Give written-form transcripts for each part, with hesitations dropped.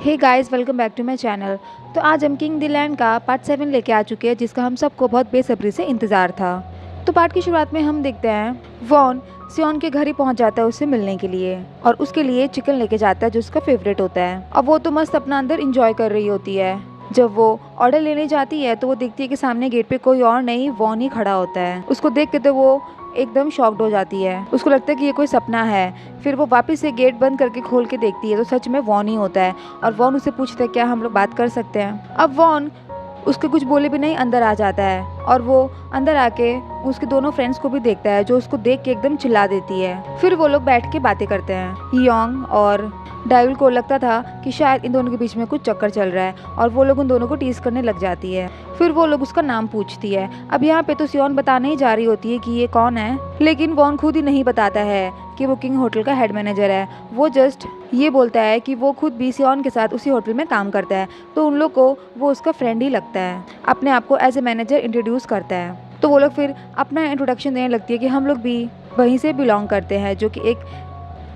Hey guys, welcome back to my channel. तो आज हम किंग द लैंड का पार्ट 7 लेके आ चुके हैं, जिसका हम सबको बहुत बेसब्री से इंतज़ार था। तो पार्ट की शुरुआत में हम देखते हैं वॉन सियोन के घर ही पहुंच जाता है उससे मिलने के लिए, और उसके लिए चिकन लेके जाता है जो उसका फेवरेट होता है। अब वो तो मस्त अपना अंदर इंजॉय कर रही होती है। जब वो ऑर्डर लेने जाती है तो वो देखती है कि सामने गेट पे कोई और नहीं, वॉन ही खड़ा होता है। उसको देख के तो वो एकदम शॉक्ड हो जाती है। उसको लगता है कि ये कोई सपना है। फिर वो वापस से गेट बंद करके खोल के देखती है तो सच में वॉन ही होता है। और वॉन उसे पूछता है, क्या हम लोग बात कर सकते हैं? अब वॉन उसके कुछ बोले भी नहीं अंदर आ जाता है, और वो अंदर आके उसके दोनों फ्रेंड्स को भी देखता है, जो उसको देख के एकदम चिल्ला देती है। फिर वो लोग बैठ के बातें करते हैं। योंग और डायुल को लगता था कि शायद इन दोनों के बीच में कुछ चक्कर चल रहा है, और वो लोग उन दोनों को टीज करने लग जाती है। फिर वो लोग उसका नाम पूछती है। अब यहाँ पे तो सियोन बताने ही जा रही होती है कि ये कौन है, लेकिन वॉन खुद ही नहीं बताता है कि वो किंग होटल का हेड मैनेजर है। वो जस्ट ये बोलता है कि वो खुद भी सियोन के साथ उसी होटल में काम करता है, तो उन लोग को वो उसका फ्रेंड ही लगता है। अपने आप को एज ए मैनेजर इंट्रोड्यूस करता है। तो वो लोग फिर अपना इंट्रोडक्शन देने लगती है कि हम लोग भी वहीं से बिलोंग करते हैं, जो कि एक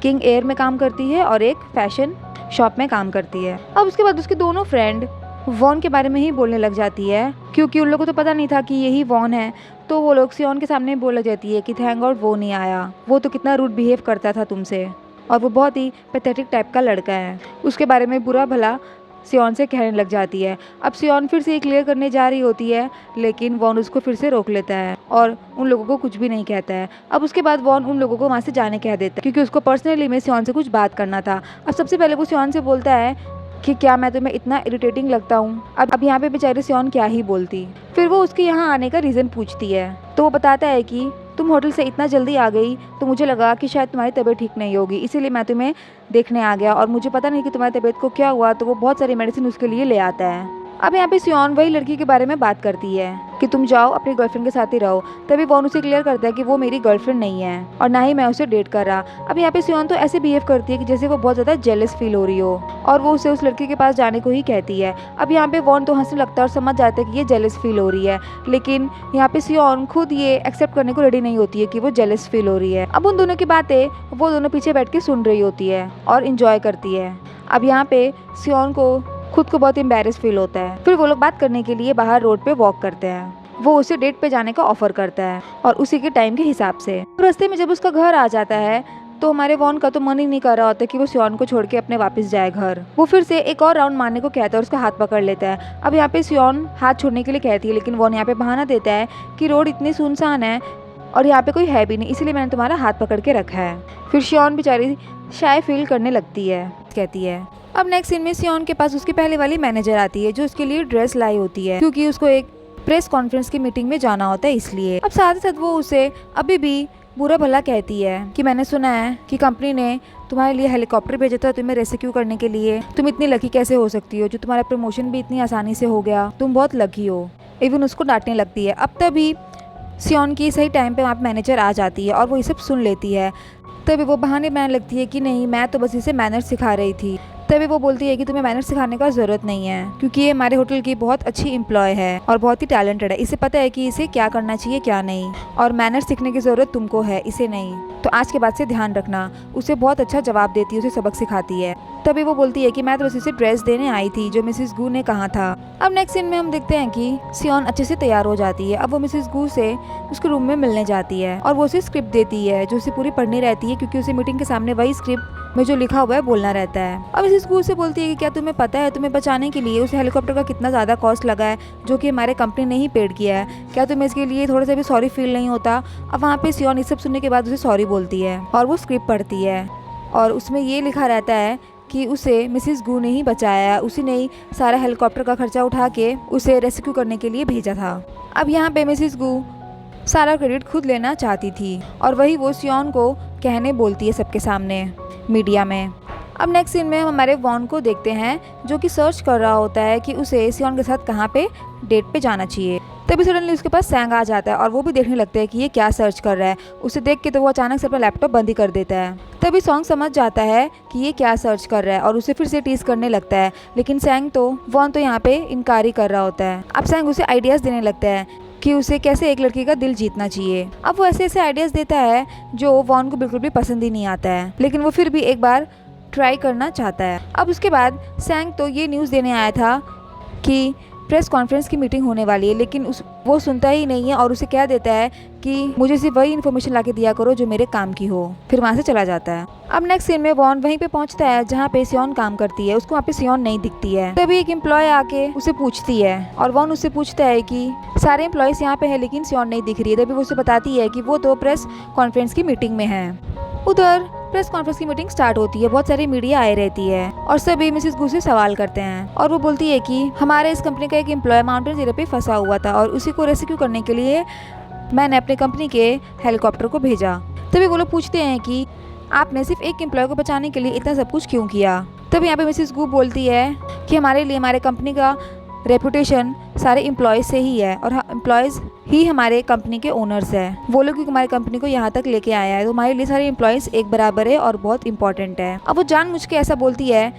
किंग एयर में काम करती है और एक फैशन शॉप में काम करती है। अब उसके बाद उसके दोनों फ्रेंड वॉन के बारे में ही बोलने लग जाती है, क्योंकि उन लोगों को तो पता नहीं था कि यही वॉन है। तो वो लोग सियोन के सामने बोला जाती है कि थैंक गॉड वो नहीं आया, वो तो कितना रूड बिहेव करता था तुमसे, और वो बहुत ही पैथेटिक टाइप का लड़का है। उसके बारे में बुरा भला सियोन से कहने लग जाती है। अब सियोन फिर से क्लियर करने जा रही होती है, लेकिन वॉन उसको फिर से रोक लेता है और उन लोगों को कुछ भी नहीं कहता है। अब उसके बाद वॉन उन लोगों को वहाँ से जाने कह देता है, क्योंकि उसको पर्सनली में सियोन से कुछ बात करना था। अब सबसे पहले वो सियोन से बोलता है कि क्या मैं तुम्हें इतना इरिटेटिंग लगता हूँ? अब यहाँ पे बेचारे सियोन क्या ही बोलती। फिर वो उसके यहाँ आने का रीज़न पूछती है, तो वो बताता है कि तुम होटल से इतना जल्दी आ गई तो मुझे लगा कि शायद तुम्हारी तबीयत ठीक नहीं होगी, इसीलिए मैं तुम्हें देखने आ गया, और मुझे पता नहीं कि तुम्हारी तबीयत को क्या हुआ। तो वो बहुत सारी मेडिसिन उसके लिए ले आता है। अब यहाँ पे सियोन वही लड़की के बारे में बात करती है कि तुम जाओ अपनी गर्लफ्रेंड के साथ ही रहो। तभी वॉन उसे क्लियर करता है कि वो मेरी गर्लफ्रेंड नहीं है और ना ही मैं उसे डेट कर रहा। अब यहाँ पे सियोन तो ऐसे बिहेव करती है कि जैसे वो बहुत ज़्यादा जेलस फील हो रही हो, और वो उसे उस लड़के के पास जाने को ही कहती है। अब यहाँ पे वॉन तो हंसने लगता है और समझ जाता है कि ये जेलस फील हो रही है, लेकिन यहाँ पे सियोन खुद ये एक्सेप्ट करने को रेडी नहीं होती है कि वो जेलस फील हो रही है। अब उन दोनों की बातें वो दोनों पीछे बैठ के सुन रही होती है और इंजॉय करती है। अब यहाँ पे सियोन को खुद को बहुत एम्बैरेस फील होता है। फिर वो लोग बात करने के लिए बाहर रोड पे वॉक करते हैं। वो उसे डेट पे जाने का ऑफर करता है, और उसी के टाइम के हिसाब से। रास्ते में जब उसका घर आ जाता है तो हमारे वॉन का तो मन ही नहीं कर रहा होता कि वो सियोन को छोड़ के अपने वापस जाए घर। वो फिर से एक और राउंड मारने को कहता है और उसका हाथ पकड़ लेता है। अब यहाँ पे सियोन हाथ छोड़ने के लिए कहती है, लेकिन वॉन यहाँ पे बहाना देता है कि रोड इतनी सुनसान है और यहाँ पे कोई है भी नहीं, इसीलिए मैंने तुम्हारा हाथ पकड़ के रखा है। फिर सियोन बेचारी शाय फील करने लगती है, कहती है। अब नेक्स्ट सीन में सियोन के पास उसकी पहले वाली मैनेजर आती है, जो उसके लिए ड्रेस लाई होती है, क्योंकि उसको एक प्रेस कॉन्फ्रेंस की मीटिंग में जाना होता है इसलिए। अब साथ ही साथ वो उसे अभी भी बुरा भला कहती है कि मैंने सुना है कि कंपनी ने तुम्हारे लिए हेलीकॉप्टर भेजा था तुम्हें रेस्क्यू करने के लिए। तुम इतनी लकी कैसे हो सकती हो, जो तुम्हारा प्रमोशन भी इतनी आसानी से हो गया, तुम बहुत लकी हो। इवन उसको डांटने लगती है। अब तभी सियोन की सही टाइम पे वहाँ पे मैनेजर आ जाती है और वो ये सब सुन लेती है। तभी वो बहाने बनाने लगती है कि नहीं, मैं तो बस इसे मैनर्स सिखा रही थी। तभी वो बोलती है कि तुम्हें मैनर्स सिखाने का ज़रूरत नहीं है, क्योंकि ये हमारे होटल की बहुत अच्छी एम्प्लॉय है और बहुत ही टैलेंटेड है। इसे पता है कि इसे क्या करना चाहिए क्या नहीं, और मैनर्स सीखने की ज़रूरत तुमको है, इसे नहीं। तो आज के बाद से ध्यान रखना। उसे बहुत अच्छा जवाब देती है, उसे सबक सिखाती है। तभी वो बोलती है कि मैं तो बस इसे ड्रेस देने आई थी जो मिसेस गू ने कहा था। अब नेक्स्ट सीन में हम देखते हैं कि सियोन अच्छे से तैयार हो जाती है। अब वो मिसेस गू से उसके रूम में मिलने जाती है और वो उसे स्क्रिप्ट देती है, जो उसे पूरी पढ़नी रहती है, क्योंकि उसे मीटिंग के सामने वही स्क्रिप्ट में जो लिखा हुआ है बोलना रहता है। अब मिसेस गू से बोलती है कि क्या तुम्हें पता है तुम्हें बचाने के लिए उस हेलीकॉप्टर का कितना ज़्यादा कॉस्ट लगा है, जो कि हमारे कंपनी ने ही पेड किया है। क्या तुम्हें इसके लिए थोड़ा सा भी सॉरी फील नहीं होता? अब वहाँ पे सियोन ये सब सुनने के बाद उसे सॉरी बोलती है और वो स्क्रिप्ट पढ़ती है, और उसमें ये लिखा रहता है कि उसे मिसेस गू ने ही बचाया, उसी ने ही सारा हेलीकॉप्टर का खर्चा उठा के उसे रेस्क्यू करने के लिए भेजा था। अब यहाँ पे मिसेस गू सारा क्रेडिट खुद लेना चाहती थी, और वही वो सियोन को कहने बोलती है सबके सामने मीडिया में। अब नेक्स्ट सीन में हम हमारे वॉन को देखते हैं, जो कि सर्च कर रहा होता है कि उसे सियोन के साथ कहाँ पे डेट पे जाना चाहिए। तभी सडनली उसके पास सैंग आ जाता है और वो भी देखने लगता है कि ये क्या सर्च कर रहा है। उसे देख के तो वो अचानक से अपना लैपटॉप बंद ही कर देता है। तभी सॉन्ग समझ जाता है कि ये क्या सर्च कर रहा है और उसे फिर से टीज करने लगता है, लेकिन सैंग तो वॉन तो यहाँ पे इनकार ही कर रहा होता है। अब सैंग उसे आइडियाज़ देने लगता है कि उसे कैसे एक लड़की का दिल जीतना चाहिए। अब वो ऐसे ऐसे आइडियाज़ देता है जो वॉन को बिल्कुल भी पसंद ही नहीं आता है, लेकिन वो फिर भी एक बार ट्राई करना चाहता है। अब उसके बाद सैंग तो ये न्यूज़ देने आया था कि प्रेस कॉन्फ्रेंस की मीटिंग होने वाली है, लेकिन वो सुनता ही नहीं है और उसे कह देता है कि मुझे सिर्फ वही इन्फॉर्मेशन ला के दिया करो जो मेरे काम की हो। फिर वहाँ से चला जाता है। अब नेक्स्ट सीन में वॉन वहीं पे पहुँचता है जहाँ पे सियोन काम करती है। उसको वहाँ पे सियोन नहीं दिखती है। तभी एक एम्प्लॉय आके उसे पूछती है और वॉन उससे पूछता है कि सारे एम्प्लॉयज़ यहाँ पे है लेकिन सियोन नहीं दिख रही है। तभी वो उसे बताती है कि वो तो प्रेस कॉन्फ्रेंस की मीटिंग में है। उधर प्रेस कॉन्फ्रेंस की मीटिंग स्टार्ट होती है। बहुत सारी मीडिया आए रहती है और सभी मिसेस गू से सवाल करते हैं और वो बोलती है कि हमारे इस कंपनी का एक एम्प्लॉय माउंटेन जीरो पे फंसा हुआ था और उसी को रेस्क्यू करने के लिए मैंने अपने कंपनी के हेलीकॉप्टर को भेजा। तभी वो लोग पूछते हैं कि आपने सिर्फ एक एम्प्लॉय को बचाने के लिए इतना सब कुछ क्यों किया। तभी यहाँ पे मिसेस गू बोलती है कि हमारे लिए हमारे कंपनी का रेपुटेशन सारे एम्प्लॉयज़ से ही है और एम्प्लॉयज़ ही हमारे कंपनी के ओनर्स हैं। वो लोग हमारी कंपनी को यहाँ तक लेके आया है, तो हमारे लिए सारे एम्प्लॉयज़ एक बराबर है और बहुत इंपॉर्टेंट है। अब वो जानबूझ के ऐसा बोलती है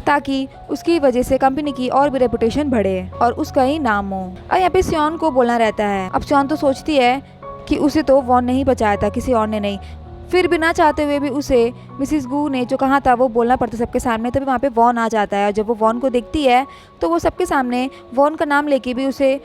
ताकि उसकी वजह से कंपनी की और भी रेपुटेशन बढ़े और उसका ही नाम हो। और यहाँ पे सियोन को बोलना रहता है। अब सियोन तो सोचती है कि उसे तो वॉन नहीं बचाया था, किसी और ने नहीं। फिर भी ना चाहते हुए भी उसे मिसिस गू ने जो कहा था वो बोलना पड़ता सबके सामने। तभी वहाँ पे वॉन आ जाता है और जब वो वॉन को देखती है तो वो सबके सामने वॉन का नाम लेके भी उसे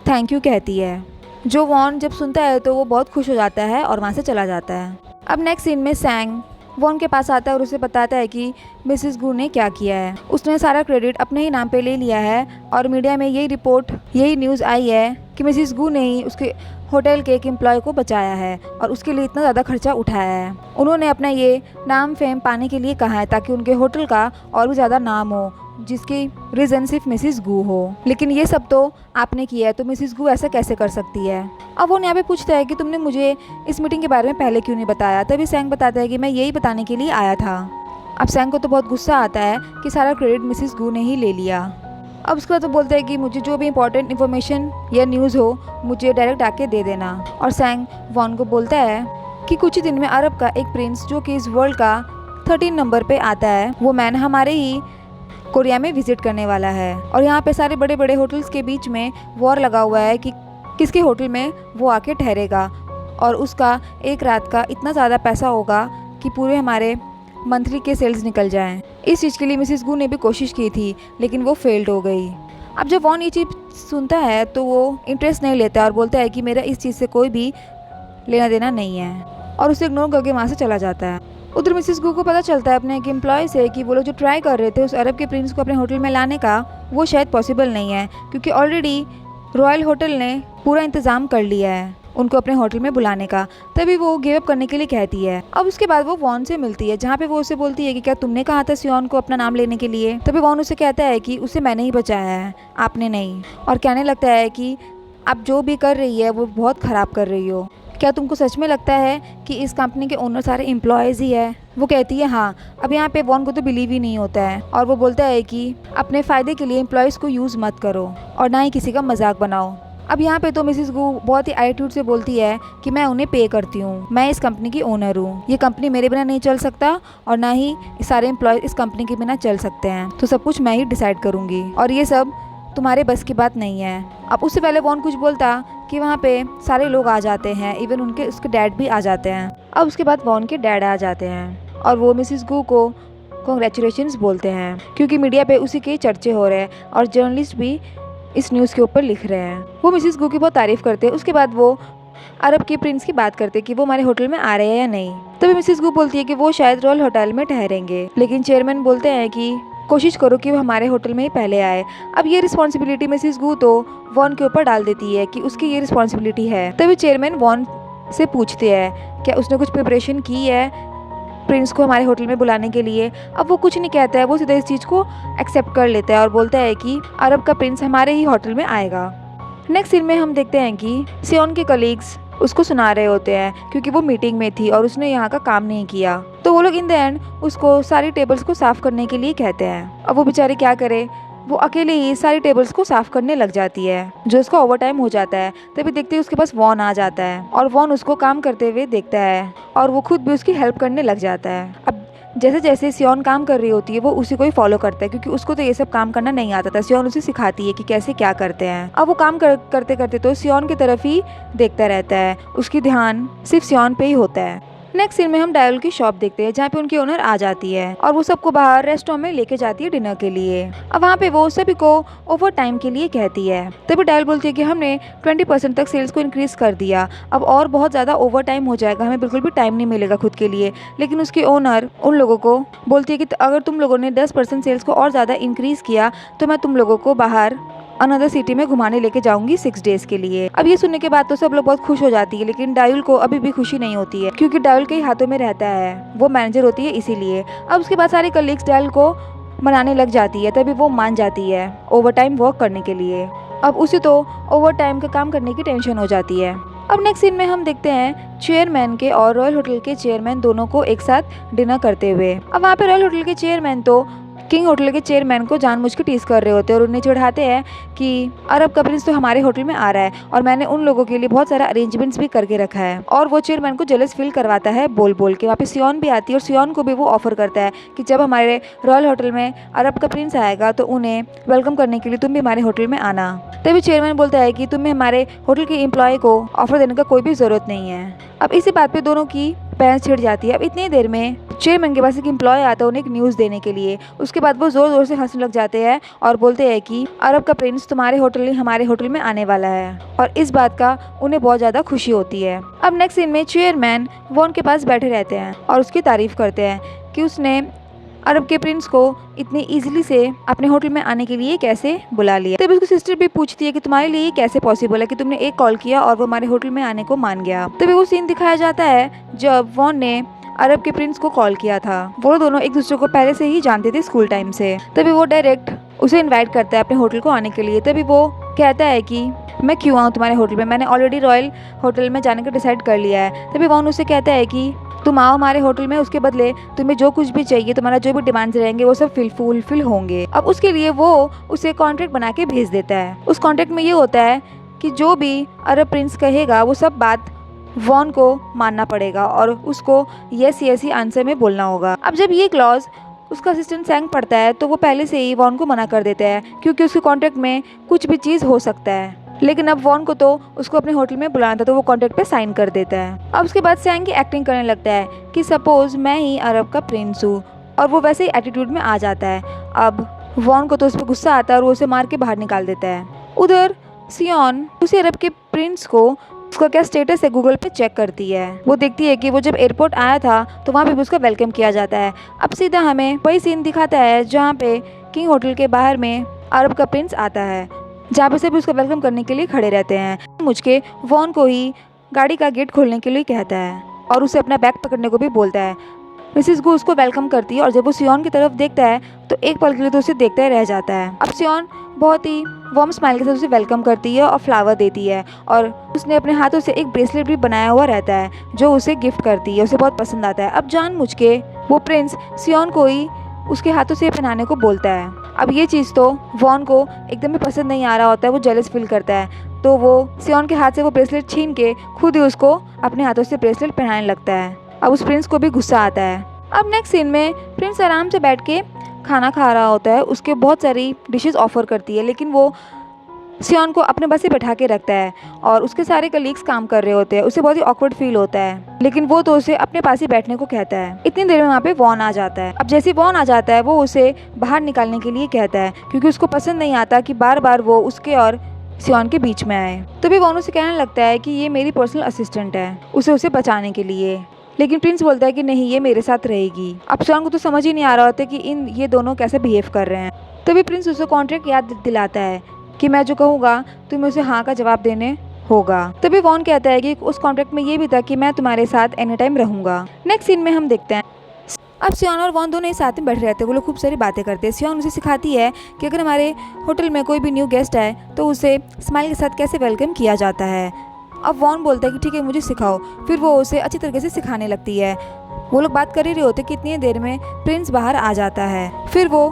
थैंक यू कहती है। जो वॉन जब सुनता है तो वो बहुत खुश हो जाता है और वहाँ से चला जाता है। अब नेक्स्ट सीन में सैंग वॉन के पास आता है और उसे बताता है कि मिसिस गू ने क्या किया है। उसने सारा क्रेडिट अपने ही नाम पे ले लिया है और मीडिया में यही न्यूज़ आई है कि मिसिस गू ने ही उसके होटल के एक एम्प्लॉय को बचाया है और उसके लिए इतना ज़्यादा खर्चा उठाया है। उन्होंने अपना ये नाम फेम पाने के लिए कहा है ताकि उनके होटल का और भी ज़्यादा नाम हो, जिसकी रीज़न सिर्फ मिसिस गू हो। लेकिन ये सब तो आपने किया है, तो मिसिस गू ऐसा कैसे कर सकती है। अब वो यहाँ पे पूछता है कि तुमने मुझे इस मीटिंग के बारे में पहले क्यों नहीं बताया। तभी सैंग बताता है कि मैं यही बताने के लिए आया था। अब सैंग को तो बहुत गुस्सा आता है कि सारा क्रेडिट मिसिस गू ने ही ले लिया। अब उसके बाद तो बोलते हैं कि मुझे जो भी इंपॉर्टेंट इन्फॉर्मेशन या न्यूज़ हो मुझे डायरेक्ट आके दे देना। और सैंग वॉन को बोलता है कि कुछ ही दिन में अरब का एक प्रिंस जो कि इस वर्ल्ड का 13 नंबर पे आता है, वो मैन हमारे ही कोरिया में विजिट करने वाला है। और यहाँ पे सारे बड़े बड़े होटल्स के बीच में वॉर लगा हुआ है कि किसके होटल में वो आके ठहरेगा और उसका एक रात का इतना ज़्यादा पैसा होगा कि पूरे हमारे मंथली के सेल्स निकल जाएं। इस चीज़ के लिए मिसिस गू ने भी कोशिश की थी लेकिन वो फेल्ड हो गई। अब जब वॉन ये चीज़ सुनता है तो वो इंटरेस्ट नहीं लेता और बोलता है कि मेरा इस चीज़ से कोई भी लेना देना नहीं है और उसे इग्नोर करके वहाँ से चला जाता है। उधर मिसिस गू को पता चलता है अपने एक एम्प्लॉय से कि वो लोग जो ट्राई कर रहे थे उस अरब के प्रिंस को अपने होटल में लाने का, वो शायद पॉसिबल नहीं है क्योंकि ऑलरेडी रॉयल होटल ने पूरा इंतज़ाम कर लिया है उनको अपने होटल में बुलाने का। तभी वो गिव अप करने के लिए कहती है। अब उसके बाद वो वॉन से मिलती है जहाँ पे वो उसे बोलती है कि क्या तुमने कहा था सियोन को अपना नाम लेने के लिए। तभी वॉन उसे कहता है कि उसे मैंने ही बचाया है, आपने नहीं। और कहने लगता है कि आप जो भी कर रही है वो बहुत ख़राब कर रही हो। क्या तुमको सच में लगता है कि इस कंपनी के ओनर सारे एम्प्लॉयज़ ही है। वो कहती है हाँ। अब यहाँ पे वॉन को तो बिलीव ही नहीं होता है और वो बोलता है कि अपने फ़ायदे के लिए एम्प्लॉयज़ को यूज़ मत करो और ना ही किसी का मजाक बनाओ। अब यहाँ पे तो मिसिस गू बहुत ही एटीट्यूड से बोलती है कि मैं उन्हें पे करती हूँ, मैं इस कंपनी की ओनर हूँ, ये कंपनी मेरे बिना नहीं चल सकता और ना ही सारे एम्प्लॉय इस कंपनी के बिना चल सकते हैं, तो सब कुछ मैं ही डिसाइड करूँगी और ये सब तुम्हारे बस की बात नहीं है। अब उससे पहले वॉन कुछ बोलता कि वहाँ पे सारे लोग आ जाते हैं, इवन उसके डैड भी आ जाते हैं। अब उसके बाद वॉन के डैड आ जाते हैं और वो मिसिस गू को कॉन्ग्रेचुलेशंस बोलते हैं क्योंकि मीडिया पे उसी के चर्चे हो रहे हैं और जर्नलिस्ट भी इस न्यूज़ के ऊपर लिख रहे हैं। वो मिसिस गू की बहुत तारीफ़ करते हैं। उसके बाद वो अरब के प्रिंस की बात करते हैं कि वो हमारे होटल में आ रहे हैं या नहीं। तभी मिसिस गू बोलती है कि वो शायद रॉयल होटल में ठहरेंगे, लेकिन चेयरमैन बोलते हैं कि कोशिश करो कि वो हमारे होटल में ही पहले आए। अब ये रिस्पॉन्सिबिलिटी मिसिस गू तो वॉन के ऊपर डाल देती है कि उसकी ये रिस्पॉन्सिबिलिटी है। तभी चेयरमैन वॉन से पूछते हैं क्या उसने कुछ प्रिपरेशन की है प्रिंस को हमारे होटल में बुलाने के लिए। अब वो कुछ नहीं कहता है, वो सीधे इस चीज़ को एक्सेप्ट कर लेता है और बोलता है कि अरब का प्रिंस हमारे ही होटल में आएगा। नेक्स्ट सीन में हम देखते हैं कि सियोन के कलीग्स उसको सुना रहे होते हैं क्योंकि वो मीटिंग में थी और उसने यहाँ का काम नहीं किया, तो वो लोग इन द एंड उसको सारी टेबल्स को साफ़ करने के लिए कहते हैं। अब वो बेचारे क्या करे, वो अकेले ही सारी टेबल्स को साफ़ करने लग जाती है जो उसका ओवर टाइम हो जाता है। तभी देखते ही उसके पास वॉन आ जाता है और वॉन उसको काम करते हुए देखता है और वो खुद भी उसकी हेल्प करने लग जाता है। अब जैसे जैसे सियोन काम कर रही होती है वो उसी को ही फॉलो करता है क्योंकि उसको तो ये सब काम करना नहीं आता था। सियोन उसे सिखाती है कि कैसे क्या करते हैं। अब वो काम करते करते तो सियोन की तरफ ही देखता रहता है, उसकी ध्यान सिर्फ सियोन पे ही होता है। नेक्स्ट सीन में हम डायल की शॉप देखते हैं जहाँ पे उनकी ओनर आ जाती है और वो सबको बाहर रेस्टोरेंट में लेके जाती है डिनर के लिए। अब वहाँ पे वो सभी को ओवर टाइम के लिए कहती है। तभी डायल बोलती है कि हमने 20% तक सेल्स को इंक्रीज कर दिया, अब और बहुत ज़्यादा ओवर टाइम हो जाएगा, हमें बिल्कुल भी टाइम नहीं मिलेगा खुद के लिए। लेकिन उसकी ओनर उन लोगों को बोलती है कि अगर तुम लोगों ने 10% सेल्स को और ज़्यादा इंक्रीज किया तो मैं तुम लोगों को बाहर अनदर सिटी में घुमाने लेके जाऊंगी 6 डेज के लिए। अब ये सुनने के बाद तो सब लोग बहुत खुश हो जाती है, लेकिन डायल को अभी भी खुशी नहीं होती है क्योंकि डायल के हाथों में रहता है, वो मैनेजर होती है इसीलिए। अब उसके बाद सारे कलीग्स डायल को मनाने लग जाती है, तभी वो मान जाती है ओवर टाइम वर्क करने के लिए। अब उसे तो ओवर टाइम का काम करने की टेंशन हो जाती है। अब नेक्स्ट सीन में हम देखते हैं चेयरमैन के और रॉयल होटल के चेयरमैन दोनों को एक साथ डिनर करते हुए। अब वहाँ पे रॉयल होटल के चेयरमैन तो किंग होटल के चेयरमैन को जानबूझ के टीज कर रहे होते हैं और उन्हें चिढ़ाते हैं कि अरब का प्रिंस तो हमारे होटल में आ रहा है और मैंने उन लोगों के लिए बहुत सारा अरेंजमेंट्स भी करके रखा है। और वो चेयरमैन को जेलस फील करवाता है बोल बोल के। वहाँ पे सियोन भी आती है और सियोन को भी वो ऑफर करता है कि जब हमारे रॉयल होटल में अरब का प्रिंस आएगा तो उन्हें वेलकम करने के लिए तुम भी हमारे होटल में आना। तभी चेयरमैन बोलता है कि तुम्हें हमारे होटल के एम्प्लॉय को ऑफर देने का कोई भी जरूरत नहीं है। अब इसी बात पे दोनों की बहस छिड़ जाती है। अब इतनी देर में चेयरमैन के पास एक एम्प्लॉय आता है उन्हें एक न्यूज़ देने के लिए। उसके बाद वो जोर जोर से हंसने लग जाते हैं और बोलते हैं कि अरब का प्रिंस तुम्हारे होटल नहीं हमारे होटल में आने वाला है, और इस बात का उन्हें बहुत ज़्यादा खुशी होती है। अब नेक्स्ट सीन में चेयरमैन वॉन के पास बैठे रहते हैं और उसकी तारीफ करते हैं कि उसने अरब के प्रिंस को इतनी इजीली से अपने होटल में आने के लिए कैसे बुला लिया। तब उसकी सिस्टर भी पूछती है कि तुम्हारे लिए ये कैसे पॉसिबल है कि तुमने एक कॉल किया और वो हमारे होटल में आने को मान गया। तभी वो सीन दिखाया जाता है जब वॉन ने अरब के प्रिंस को कॉल किया था। वो दोनों एक दूसरे को पहले से ही जानते थे स्कूल टाइम से। तभी वो डायरेक्ट उसे इन्वाइट करता है अपने होटल को आने के लिए। तभी वो कहता है कि मैं क्यों आऊँ तुम्हारे होटल में, मैंने ऑलरेडी रॉयल होटल में जाने का डिसाइड कर लिया है। तभी वॉन उसे कहता है कि तुम आओ हमारे होटल में, उसके बदले तुम्हें जो कुछ भी चाहिए, तुम्हारा जो भी डिमांड्स रहेंगे वो सब फुलफिल होंगे। अब उसके लिए वो उसे कॉन्ट्रैक्ट बना के भेज देता है। उस कॉन्ट्रैक्ट में ये होता है कि जो भी अरब प्रिंस कहेगा वो सब बात वॉन को मानना पड़ेगा और उसको यस ही आंसर में बोलना होगा। अब जब ये क्लॉज उसका असिस्टेंट सैंग पढ़ता है तो वो पहले से ही वॉन को मना कर देता है क्योंकि उसके कॉन्ट्रैक्ट में कुछ भी चीज़ हो सकता है। लेकिन अब वॉन को तो उसको अपने होटल में बुलाना था तो वो कॉन्ट्रैक्ट पे साइन कर देता है। अब उसके बाद सैंग की एक्टिंग करने लगता है कि सपोज मैं ही अरब का प्रिंस हूँ, और वो वैसे ही एटीट्यूड में आ जाता है। अब वॉन को तो उस पर गुस्सा आता है और वो उसे मार के बाहर निकाल देता है। उधर सियोन उसी अरब के प्रिंस को उसका क्या स्टेटस है गूगल पे चेक करती है। वो देखती है कि वो जब एयरपोर्ट आया था तो वहाँ पे भी उसका वेलकम किया जाता है। अब सीधा हमें वही सीन दिखाता है जहाँ पे किंग होटल के बाहर में अरब का प्रिंस आता है, जहाँ पे सभी उसका वेलकम करने के लिए खड़े रहते हैं। मुझके वॉन को ही गाड़ी का गेट खोलने के लिए कहता है और उसे अपना बैग पकड़ने को भी बोलता है। मिसिस गू उसको वेलकम करती है और जब वो सियोन की तरफ देखता है तो एक पल के लिए तो उसे देखता ही रह जाता है। अब सियोन बहुत ही वार्म स्माइल के साथ उसे वेलकम करती है और फ्लावर देती है, और उसने अपने हाथों से एक ब्रेसलेट भी बनाया हुआ रहता है जो उसे गिफ्ट करती है। उसे बहुत पसंद आता है। अब जानबूझ के वो प्रिंस सियोन को ही उसके हाथों से पहनाने को बोलता है। अब ये चीज़ तो वॉन को एकदम ही पसंद नहीं आ रहा होता है, वो जेलस फील करता है। तो वो सियोन के हाथ से वो ब्रेसलेट छीन के खुद ही उसको अपने हाथों से ब्रेसलेट पहनाने लगता है। अब उस प्रिंस को भी गुस्सा आता है। अब नेक्स्ट सीन में प्रिंस आराम से बैठ के खाना खा रहा होता है। उसके बहुत सारी डिशेस ऑफर करती है, लेकिन वो सियोन को अपने पास ही बैठा के रखता है और उसके सारे कलीग्स काम कर रहे होते हैं। उसे बहुत ही ऑकवर्ड फील होता है, लेकिन वो तो उसे अपने पास ही बैठने को कहता है। इतनी देर में वहाँ पे वॉन आ जाता है। अब जैसे वॉन आ जाता है वो उसे बाहर निकालने के लिए कहता है क्योंकि उसको पसंद नहीं आता कि बार बार वो उसके और सियोन के बीच में आए। तभी वॉन उसे कहने लगता है कि ये मेरी पर्सनल असिस्टेंट है, उसे बचाने के लिए। लेकिन प्रिंस बोलता है कि नहीं, ये मेरे साथ रहेगी। अब सियोन को तो समझ ही नहीं आ रहा होता कि ये दोनों कैसे बिहेव कर रहे हैं। तभी प्रिंस उसे कॉन्ट्रैक्ट याद दिलाता है कि मैं जो कहूँगा तुम्हें उसे हाँ का जवाब देने होगा। तभी वॉन कहता है कि उस कॉन्ट्रैक्ट में ये भी था कि मैं तुम्हारे साथ एनी टाइम रहूँगा। नेक्स्ट सीन में हम देखते हैं अब सियोन और वॉन दोनों ही साथ में बैठे रहते हैं। वो लोग खूब सारी बातें करते हैं। सियोन उसे सिखाती है कि अगर हमारे होटल में कोई भी न्यू गेस्ट आए तो उसे स्माइल के साथ कैसे वेलकम किया जाता है। अब वॉन बोलता है कि ठीक है, मुझे सिखाओ। फिर वो उसे अच्छी तरीके से सिखाने लगती है। वो लोग बात कर ही रहे होते कि इतनी देर में प्रिंस बाहर आ जाता है। फिर वो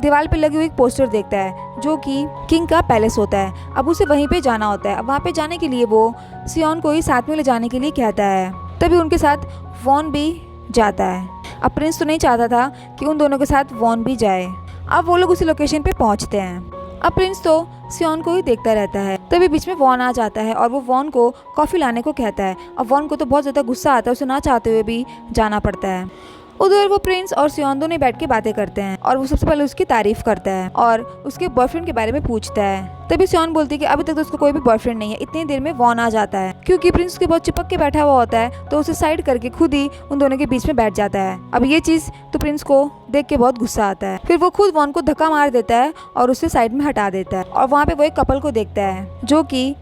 दीवार पे लगी हुई एक पोस्टर देखता है जो कि किंग का पैलेस होता है। अब उसे वहीं पे जाना होता है। अब वहाँ पे जाने के लिए वो सियोन को ही साथ में ले जाने के लिए कहता है। तभी उनके साथ वॉन भी जाता है। अब प्रिंस तो नहीं चाहता था कि उन दोनों के साथ वॉन भी जाए। अब वो लोग उसी लोकेशन पे पहुँचते हैं। अब प्रिंस तो सियोन को ही देखता रहता है। तभी बीच में वॉन आ जाता है और वो वॉन को कॉफी लाने को कहता है। अब वॉन को तो बहुत ज्यादा गुस्सा आता है, उसे ना चाहते हुए भी जाना पड़ता है। उधर वो प्रिंस और सियोन दोनों बैठ के बातें करते हैं और वो सबसे पहले उसकी तारीफ करता है और उसके बॉयफ्रेंड के बारे में पूछता है। तभी सियोन बोलती है कि अभी तक तो उसको कोई भी बॉयफ्रेंड नहीं है। इतनी देर में वॉन आ जाता है। क्योंकि प्रिंस उसके बहुत चिपक के बैठा हुआ होता है तो उसे साइड करके खुद ही उन दोनों के बीच में बैठ जाता है। अब ये चीज तो प्रिंस को देख के बहुत गुस्सा आता है। फिर वो खुद वॉन को धक्का मार देता है और उसे साइड में हटा देता है और वहाँ पे वो एक कपल को देखता है जो कि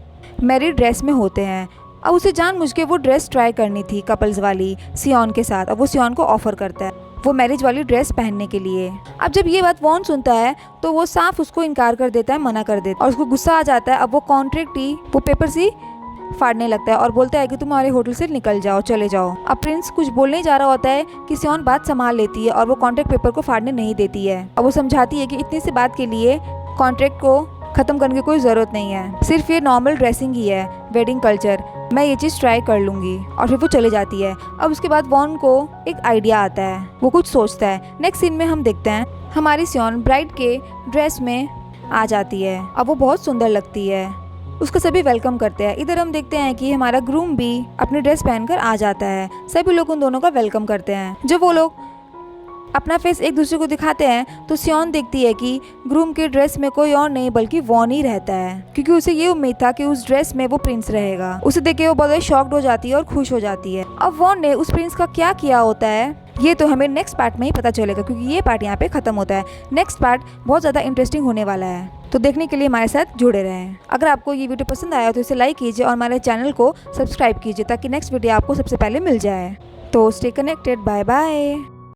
मैरिड ड्रेस में होते हैं। अब उसे जानबूझ के वो ड्रेस ट्राई करनी थी कपल्स वाली सियोन के साथ। अब वो सियोन को ऑफर करता है वो मैरिज वाली ड्रेस पहनने के लिए। अब जब ये बात वॉन सुनता है तो वो साफ उसको इनकार कर देता है, मना कर देता है और उसको गुस्सा आ जाता है। अब वो कॉन्ट्रैक्ट ही वो पेपर से फाड़ने लगता है और बोलता है कि तुम हमारे होटल से निकल जाओ, चले जाओ। अब प्रिंस कुछ बोलने जा रहा होता है कि सियोन बात संभाल लेती है और वो कॉन्ट्रैक्ट पेपर को फाड़ने नहीं देती है। अब वो समझाती है कि इतनी सी बात के लिए कॉन्ट्रैक्ट को खत्म करने की कोई जरूरत नहीं है, सिर्फ ये नॉर्मल ड्रेसिंग ही है, वेडिंग कल्चर, मैं ये चीज़ ट्राई कर लूँगी। और फिर वो चले जाती है। अब उसके बाद वॉन को एक आइडिया आता है, वो कुछ सोचता है। नेक्स्ट सीन में हम देखते हैं हमारी सियोन ब्राइड के ड्रेस में आ जाती है। अब वो बहुत सुंदर लगती है, उसका सभी वेलकम करते हैं। इधर हम देखते हैं कि हमारा ग्रूम भी अपनी ड्रेस पहनकर आ जाता है। सभी लोग उन दोनों का वेलकम करते हैं। जब वो लोग अपना फेस एक दूसरे को दिखाते हैं तो सियोन देखती है कि ग्रूम के ड्रेस में कोई और नहीं बल्कि वॉन ही रहता है, क्योंकि उसे ये उम्मीद था कि उस ड्रेस में वो प्रिंस रहेगा। उसे देख के वो बहुत शॉक्ड हो जाती है और खुश हो जाती है। अब वॉन ने उस प्रिंस का क्या किया होता है ये तो हमें नेक्स्ट पार्ट में ही पता चलेगा, क्योंकि ये पार्ट यहाँ पे खत्म होता है। नेक्स्ट पार्ट बहुत ज़्यादा इंटरेस्टिंग होने वाला है, तो देखने के लिए हमारे साथ जुड़े रहें। अगर आपको ये वीडियो पसंद आया तो इसे लाइक कीजिए और हमारे चैनल को सब्सक्राइब कीजिए ताकि नेक्स्ट वीडियो आपको सबसे पहले मिल जाए। तो स्टे कनेक्टेड, बाय बाय।